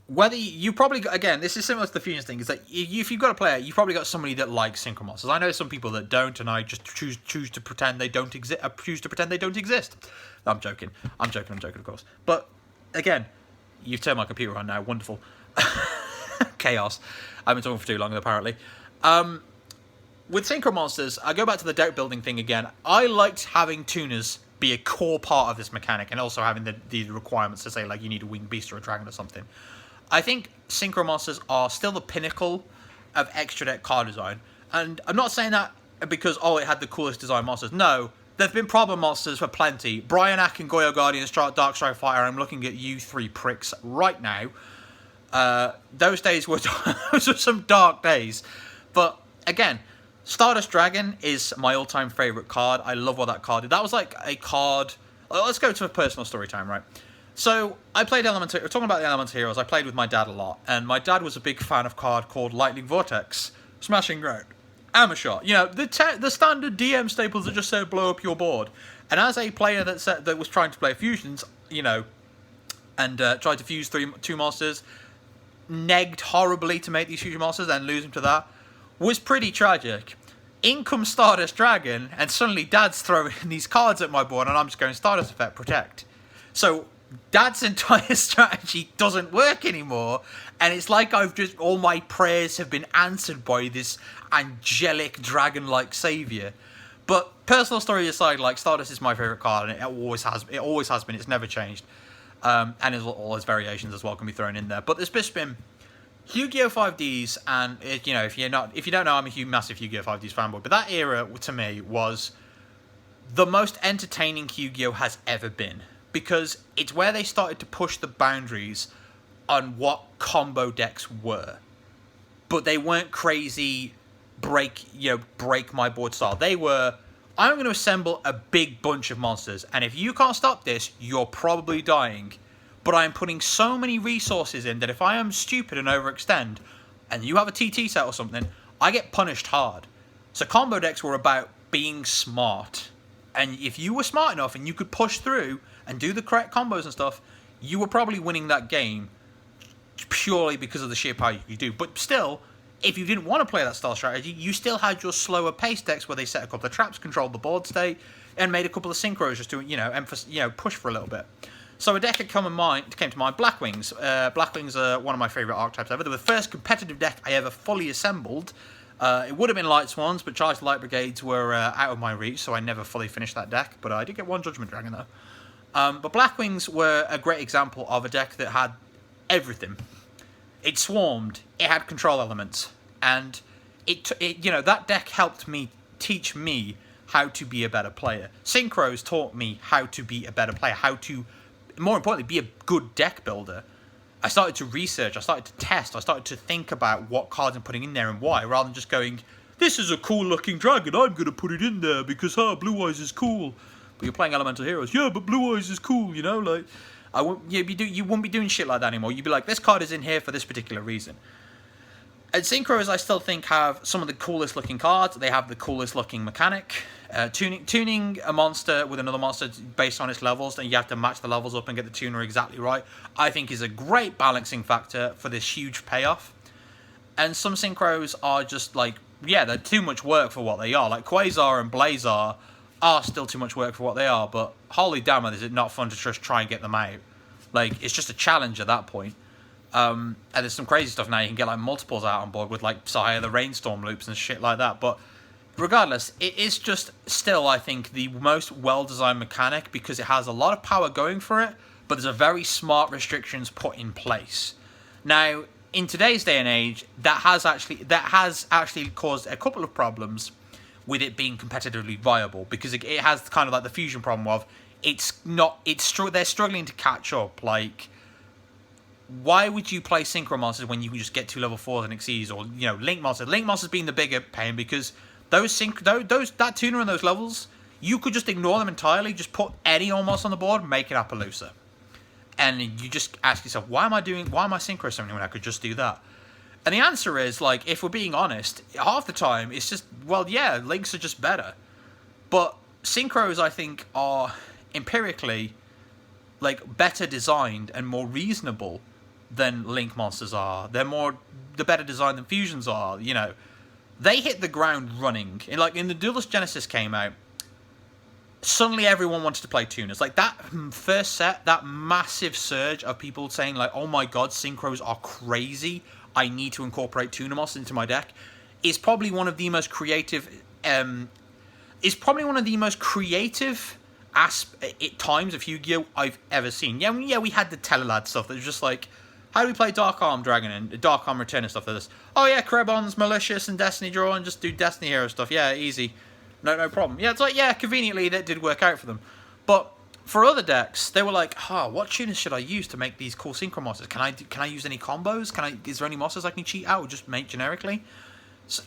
Whether you probably, again, this is similar to the Fusions thing, is that if you've got a player, you've probably got somebody that likes Synchro Monsters. I know some people that don't, and I just choose to pretend they don't exist. Choose to pretend they don't exist. I'm joking. I'm joking, of course. But again, you've turned my computer on now. Wonderful. Chaos. I've been talking for too long, apparently. With Synchro Monsters, I go back to the deck building thing again. I liked having tuners be a core part of this mechanic, and also having the requirements to say, like, you need a winged beast or a dragon or something. I think Synchro Monsters are still the pinnacle of extra deck card design. And I'm not saying that because, oh, it had the coolest design monsters. No, there have been problem monsters for plenty. Bryonak and Yugioh Guardian, Darkstrike Fighter, I'm looking at you 3 pricks right now. Those days were, those were some dark days. But, again, Stardust Dragon is my all-time favourite card. I love what that card did. That was like a card... Let's go to a personal story time, right? So, I played talking about the Elemental Heroes, I played with my dad a lot, and my dad was a big fan of a card called Lightning Vortex, Smashing Ground, Hammer Shot. You know, the standard DM staples that just say blow up your board. And as a player that was trying to play fusions, you know, and tried to fuse 2 monsters, negged horribly to make these fusion monsters and lose them to that, was pretty tragic. In comes Stardust Dragon, and suddenly Dad's throwing these cards at my board, and I'm just going Stardust Effect, Protect. So, Dad's entire strategy doesn't work anymore, and it's like all my prayers have been answered by this angelic dragon-like savior. But personal story aside, like, Stardust is my favorite card, and it always has been. It's never changed, and all its variations as well can be thrown in there. But there's just been Yu-Gi-Oh 5Ds, and you know, if you don't know, I'm a massive Yu-Gi-Oh 5Ds fanboy. But that era to me was the most entertaining Yu-Gi-Oh has ever been. Because it's where they started to push the boundaries on what combo decks were. But they weren't crazy, break my board style. They were, I'm going to assemble a big bunch of monsters, and if you can't stop this, you're probably dying. But I'm putting so many resources in that if I am stupid and overextend, and you have a TT set or something, I get punished hard. So combo decks were about being smart. And if you were smart enough and you could push through and do the correct combos and stuff, you were probably winning that game purely because of the sheer power you could do. But still, if you didn't want to play that style strategy, you still had your slower pace decks where they set a couple of traps, controlled the board state, and made a couple of synchros just to, you know, push for a little bit. So a deck that came to mind, Blackwings. Blackwings are one of my favourite archetypes ever. They were the first competitive deck I ever fully assembled. It would have been Light Swans, but Charged Light Brigades were out of my reach, so I never fully finished that deck. But I did get 1 Judgment Dragon, though. But Blackwings were a great example of a deck that had everything. It swarmed, it had control elements, and that deck helped me teach me how to be a better player. Synchros taught me how to be a better player, how to, more importantly, be a good deck builder. I started to research, I started to test, I started to think about what cards I'm putting in there and why, rather than just going, this is a cool looking dragon, I'm going to put it in there because, Blue Eyes is cool. But you're playing Elemental Heroes. Yeah, but Blue Eyes is cool, you know? Like, you wouldn't be doing shit like that anymore. You'd be like, this card is in here for this particular reason. And Synchros, I still think, have some of the coolest looking cards. They have the coolest looking mechanic. Tuning a monster with another monster based on its levels, then you have to match the levels up and get the tuner exactly right, I think is a great balancing factor for this huge payoff. And some Synchros are just like, yeah, they're too much work for what they are. Like Quasar and Blazar are still too much work for what they are, but holy damn it, is it not fun to just try and get them out. Like, it's just a challenge at that point. And there's some crazy stuff now, you can get like multiples out on board with like Sire the Rainstorm loops and shit like that, but regardless, it is just still, I think, the most well-designed mechanic because it has a lot of power going for it, but there's a very smart restrictions put in place. Now, in today's day and age, that has actually caused a couple of problems with it being competitively viable, because it has kind of like the fusion problem of they're struggling to catch up. Like, why would you play Synchro Monsters when you can just get to level 4 and exceeds, or Link Monsters? Link Monsters being the bigger pain, because that tuner and those levels, you could just ignore them entirely, just put any old monster on the board, make it Appaloosa. And you just ask yourself, why am I synchro summoning when I could just do that? And the answer is, like, if we're being honest, half the time it's just, well, yeah, links are just better. But synchros, I think, are empirically, like, better designed and more reasonable than link monsters are. They're better designed than fusions are. They hit the ground running. In the Duelist Genesis came out, suddenly everyone wanted to play tuners. Like, that first set, that massive surge of people saying, like, oh my god, synchros are crazy, I need to incorporate tuner monsters into my deck, is probably one of the most creative times of Yu-Gi-Oh! I've ever seen. Yeah, we had the Telelad stuff that was just like, how do we play Dark Arm Dragon and Dark Arm Return and stuff like this? Oh yeah, Krebon's malicious and Destiny Draw and just do Destiny Hero stuff. Yeah, easy. No problem. Yeah, it's like, yeah, conveniently that did work out for them. But for other decks, they were like, what tuners should I use to make these cool synchro monsters? Can I use any combos? Is there any monsters I can cheat out or just make generically?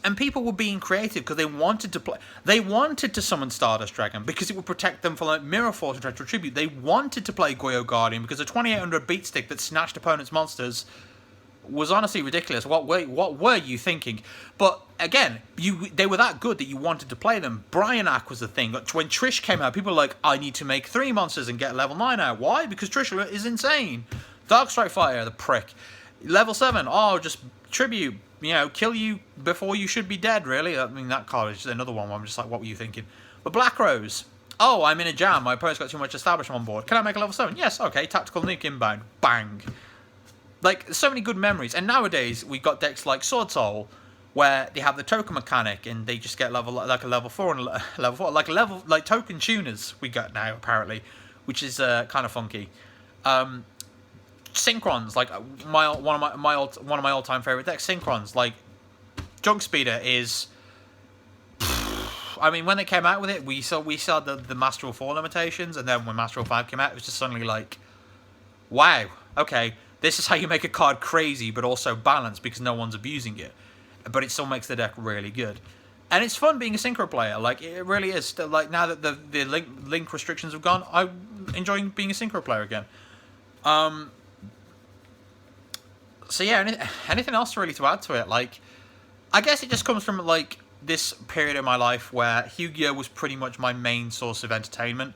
And people were being creative because they wanted to play. They wanted to summon Stardust Dragon because it would protect them from like Mirror Force and Retro Tribute. They wanted to play Yugioh Guardian because a 2800 beat stick that snatched opponents' monsters was honestly ridiculous. What were you thinking? But again, they were that good that you wanted to play them. Bryanak was the thing. When Trish came out, people were like, I need to make 3 monsters and get level 9 out. Why? Because Trish is insane. Darkstrike Fire, the prick. Level 7, just tribute. Kill you before you should be dead, really. I mean, that card is just another one where I'm just like, what were you thinking? But Black Rose. I'm in a jam. My opponent's got too much establishment on board. Can I make a level 7? Yes, okay. Tactical Nuke inbound. Bang. Like, so many good memories. And nowadays, we've got decks like Sword Soul, where they have the token mechanic, and they just get a level 4 and level 4. Like token tuners we got now, apparently, which is kind of funky. Synchrons, like one of my all-time favorite decks. Synchrons, like Junk Speeder is. I mean, when they came out with it, we saw the Master 4 limitations, and then when Master 5 came out, it was just suddenly like, wow, okay, this is how you make a card crazy, but also balanced because no one's abusing it, but it still makes the deck really good. And it's fun being a synchro player. Like, it really is. Like, now that the link restrictions have gone, I'm enjoying being a synchro player again. So yeah, anything else really to add to it? Like, I guess it just comes from like this period in my life where Yu-Gi-Oh! Was pretty much my main source of entertainment,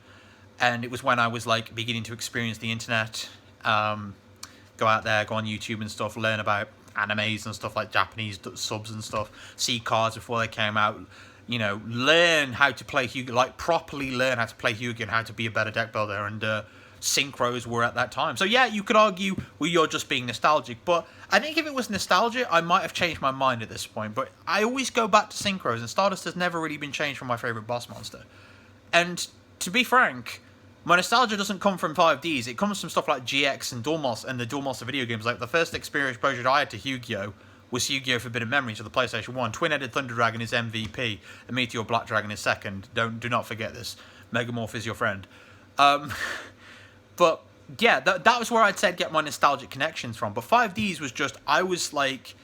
and it was when I was like beginning to experience the internet, go out there, go on YouTube and stuff, learn about animes and stuff like Japanese subs and stuff, see cards before they came out, learn how to play Yu-Gi-Oh! Like properly learn how to play Yu-Gi-Oh! And how to be a better deck builder, and synchros were at that time. So yeah, you could argue, well, you're just being nostalgic, but I think if it was nostalgia, I might have changed my mind at this point. But I always go back to synchros, and Stardust has never really been changed from my favorite boss monster. And to be frank, my nostalgia doesn't come from 5Ds. It comes from stuff like GX and Duel Monster and the Duel Monster video games. Like, the first exposure I had to Yu-Gi-Oh! Was Yu-Gi-Oh! Forbidden Memories of the PlayStation 1. Twin-headed Thunder Dragon is MVP, and Meteor Black Dragon is second. Do not forget this. Megamorph is your friend. But yeah, that was where I'd said get my nostalgic connections from. But 5Ds was just, I was like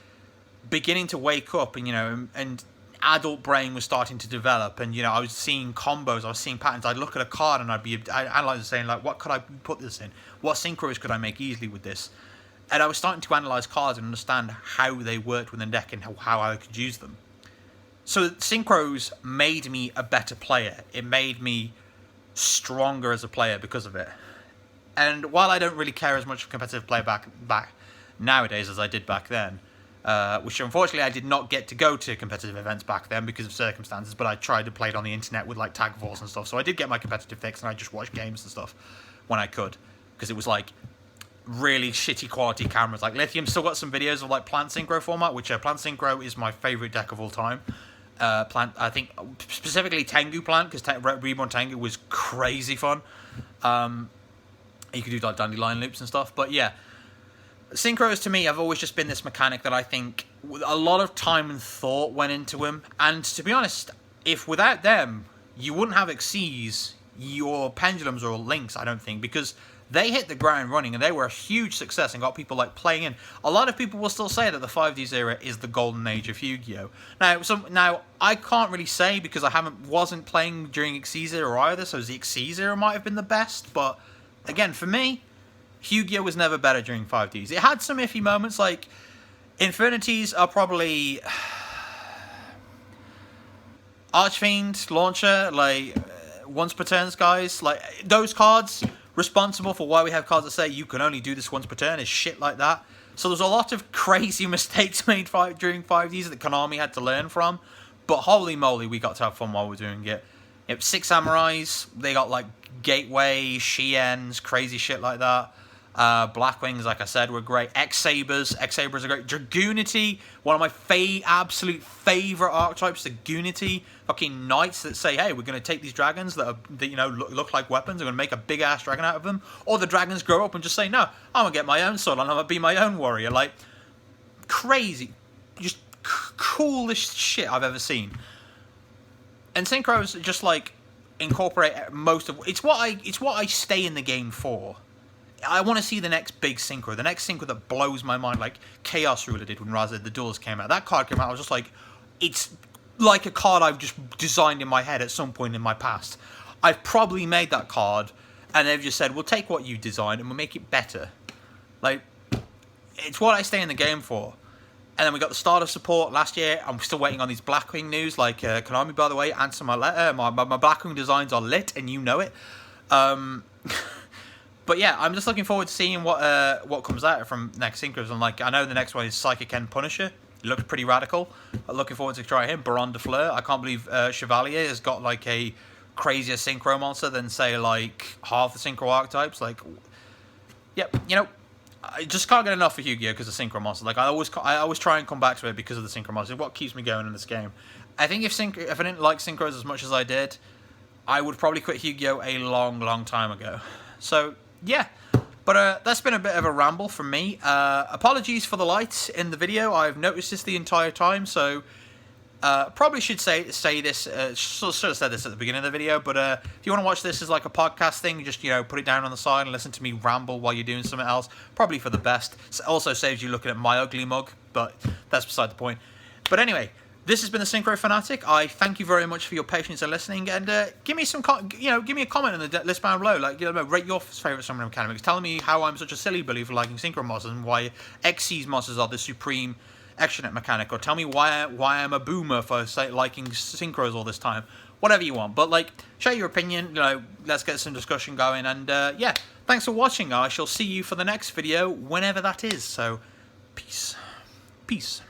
beginning to wake up, and and adult brain was starting to develop, and I was seeing combos, I was seeing patterns. I'd look at a card and I'd analyze it, saying like, what could I put this in? What synchros could I make easily with this? And I was starting to analyze cards and understand how they worked within the deck and how I could use them. So synchros made me a better player. It made me stronger as a player because of it. And while I don't really care as much for competitive play back nowadays as I did back then, which unfortunately I did not get to go to competitive events back then because of circumstances, but I tried to play it on the internet with like Tag Force and stuff, so I did get my competitive fix, and I just watched games and stuff when I could, because it was like really shitty quality cameras. Like Lithium still got some videos of like Plant Synchro format, which Plant Synchro is my favorite deck of all time. I think specifically Tengu Plant, because Reborn Tengu was crazy fun. You could do like dandelion loops and stuff, but yeah, synchros to me have always just been this mechanic that I think a lot of time and thought went into them. And to be honest, if without them, you wouldn't have Xyz, your Pendulums or Links, I don't think, because they hit the ground running and they were a huge success and got people like playing in. A lot of people will still say that the 5Ds era is the golden age of Yu-Gi-Oh! Now I can't really say because I wasn't playing during Xyz era either, so the Xyz era might have been the best, but again, for me, Yu-Gi-Oh! Was never better during 5Ds. It had some iffy moments, like Infinities are probably Archfiend, Launcher, like once per turns guys, like those cards responsible for why we have cards that say you can only do this once per turn is shit like that. So there's a lot of crazy mistakes made during 5Ds that Konami had to learn from, but holy moly, we got to have fun while we were doing it. Yep, 6 Samurais, they got like Gateway, Shiens, crazy shit like that. Blackwings, like I said, were great. X-Sabers are great. Dragoonity, one of my absolute favourite archetypes, the Goonity. Fucking knights that say, hey, we're going to take these dragons that you know, look like weapons, we're going to make a big-ass dragon out of them. Or the dragons grow up and just say, no, I'm going to get my own sword and I'm going to be my own warrior. Like, crazy. Just coolest shit I've ever seen. And Synchros just, like, incorporate most of... It's what I stay in the game for. I want to see the next big synchro, the next synchro that blows my mind, like Chaos Ruler did when Raza the Duels came out. That card came out, I was just like, it's like a card I've just designed in my head at some point in my past. I've probably made that card, and they've just said, we'll take what you designed and we'll make it better. Like, it's what I stay in the game for. And then we got the start of support last year. I'm still waiting on these Blackwing news, like Konami, by the way, answer my letter. My Blackwing designs are lit, and you know it. But yeah, I'm just looking forward to seeing what comes out from next Synchros. And like, I know the next one is Psychic Ken Punisher. He looks pretty radical. I'm looking forward to try him. Baron de Fleur. I can't believe Chevalier has got like a crazier synchro monster than say like half the synchro archetypes. Like, yep, you know, I just can't get enough of Yu-Gi-Oh! Because of synchro monster. Like I always try and come back to it because of the synchro monster. It's what keeps me going in this game. I think if I didn't like synchros as much as I did, I would probably quit Yu-Gi-Oh! A long time ago. So yeah, but that's been a bit of a ramble from me. Apologies for the lights in the video. I've noticed this the entire time, so probably should say this. Should have said this at the beginning of the video, but if you want to watch this as like a podcast thing, just, you know, put it down on the side and listen to me ramble while you're doing something else. Probably for the best. It also saves you looking at my ugly mug, but that's beside the point. But anyway, this has been the Synchro Fanatic. I thank you very much for your patience and listening, and give me some, give me a comment in the list down below. Like, you know, rate your favourite summoning mechanics. Tell me how I'm such a silly bully for liking Synchro monsters and why Xyz monsters are the supreme extranet mechanic, or tell me why I'm a boomer for liking Synchros all this time. Whatever you want, but like, share your opinion. You know, let's get some discussion going. And yeah, thanks for watching. I shall see you for the next video, whenever that is. So, peace.